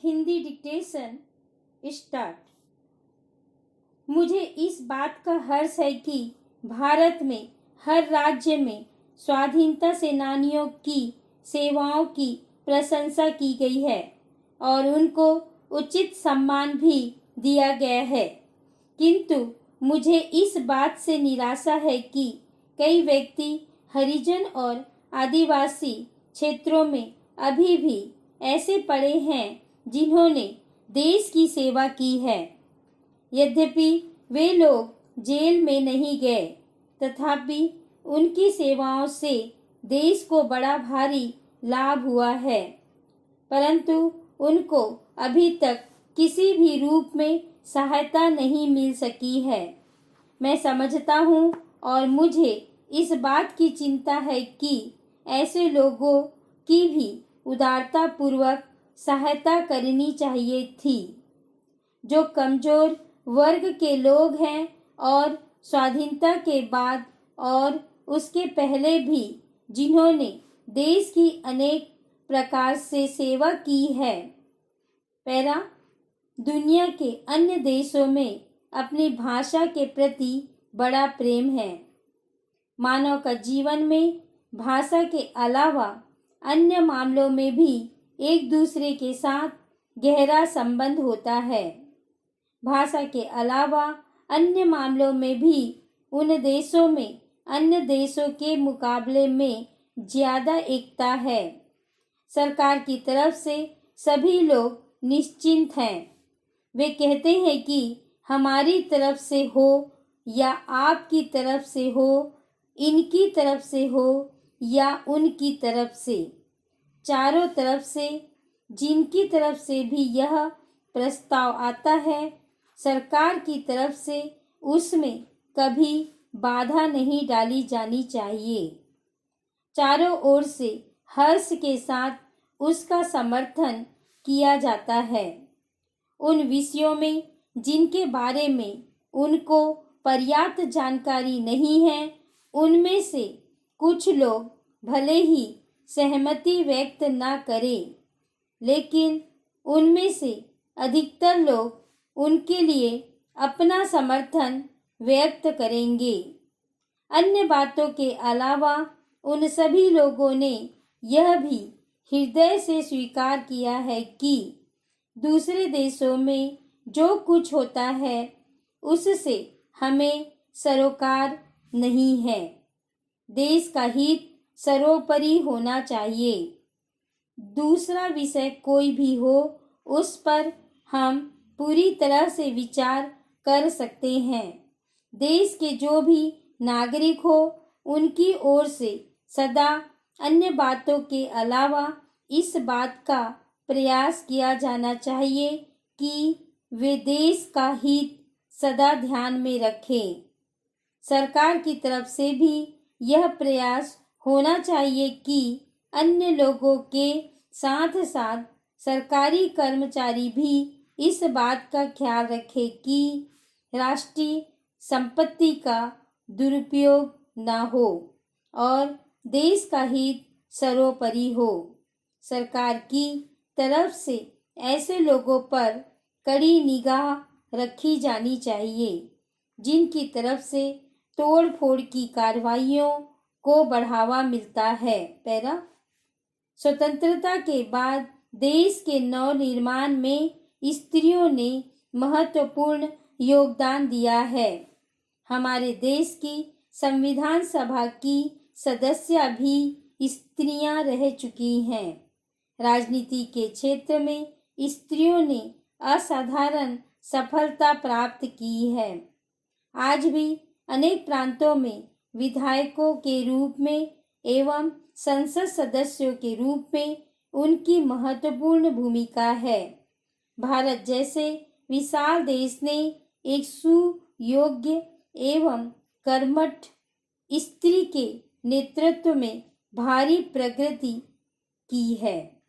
Hindi dictation start. मुझे इस बात का हर्ष है कि भारत में हर राज्य में स्वाधीनता सेनानियों की सेवाओं की प्रशंसा की गई है और उनको उचित सम्मान भी दिया गया है। किंतु मुझे इस बात से निराशा है कि कई व्यक्ति हरिजन और आदिवासी क्षेत्रों में अभी भी ऐसे पड़े हैं जिन्होंने देश की सेवा की है। यद्यपि वे लोग जेल में नहीं गए, तथापि उनकी सेवाओं से देश को बड़ा भारी लाभ हुआ है, परंतु उनको अभी तक किसी भी रूप में सहायता नहीं मिल सकी है। मैं समझता हूँ और मुझे इस बात की चिंता है कि ऐसे लोगों की भी उदारता पूर्वक सहायता करनी चाहिए थी। जो कमजोर वर्ग के लोग हैं और स्वाधीनता के बाद और उसके पहले भी जिन्होंने देश की अनेक प्रकार से सेवा की है। पैरा, दुनिया के अन्य देशों में अपनी भाषा के प्रति बड़ा प्रेम है। मानव का जीवन में भाषा के अलावा अन्य मामलों में भी एक दूसरे के साथ गहरा संबंध होता है। भाषा के अलावा अन्य मामलों में भी उन देशों में अन्य देशों के मुकाबले में ज्यादा एकता है। सरकार की तरफ से सभी लोग निश्चिंत हैं। वे कहते हैं कि हमारी तरफ से हो या आपकी तरफ से हो, इनकी तरफ से हो या उनकी तरफ से, चारों तरफ से जिनकी तरफ से भी यह प्रस्ताव आता है, सरकार की तरफ से उसमें कभी बाधा नहीं डाली जानी चाहिए। चारों ओर से हर्ष के साथ उसका समर्थन किया जाता है। उन विषयों में जिनके बारे में उनको पर्याप्त जानकारी नहीं है, उनमें से कुछ लोग भले ही सहमति व्यक्त न करें, लेकिन उनमें से अधिकतर लोग उनके लिए अपना समर्थन व्यक्त करेंगे। अन्य बातों के अलावा उन सभी लोगों ने यह भी हृदय से स्वीकार किया है कि दूसरे देशों में जो कुछ होता है उससे हमें सरोकार नहीं है। देश का हित सर्वोपरि होना चाहिए। दूसरा विषय कोई भी हो, उस पर हम पूरी तरह से विचार कर सकते हैं। देश के जो भी नागरिक हो, उनकी ओर से सदा अन्य बातों के अलावा इस बात का प्रयास किया जाना चाहिए कि वे देश का हित सदा ध्यान में रखें। सरकार की तरफ से भी यह प्रयास होना चाहिए कि अन्य लोगों के साथ साथ सरकारी कर्मचारी भी इस बात का ख्याल रखें कि राष्ट्रीय संपत्ति का दुरुपयोग न हो और देश का हित सर्वोपरि हो। सरकार की तरफ से ऐसे लोगों पर कड़ी निगाह रखी जानी चाहिए जिनकी तरफ से तोड़-फोड़ की कार्रवाइयों को बढ़ावा मिलता है। पैरा, स्वतंत्रता के बाद देश के नवनिर्माण में स्त्रियों ने महत्वपूर्ण योगदान दिया है। हमारे देश की संविधान सभा की सदस्य भी स्त्रियां रह चुकी हैं। राजनीति के क्षेत्र में स्त्रियों ने असाधारण सफलता प्राप्त की है। आज भी अनेक प्रांतों में विधायकों के रूप में एवं संसद सदस्यों के रूप में उनकी महत्वपूर्ण भूमिका है। भारत जैसे विशाल देश ने एक सुयोग्य एवं कर्मठ स्त्री के नेतृत्व में भारी प्रगति की है।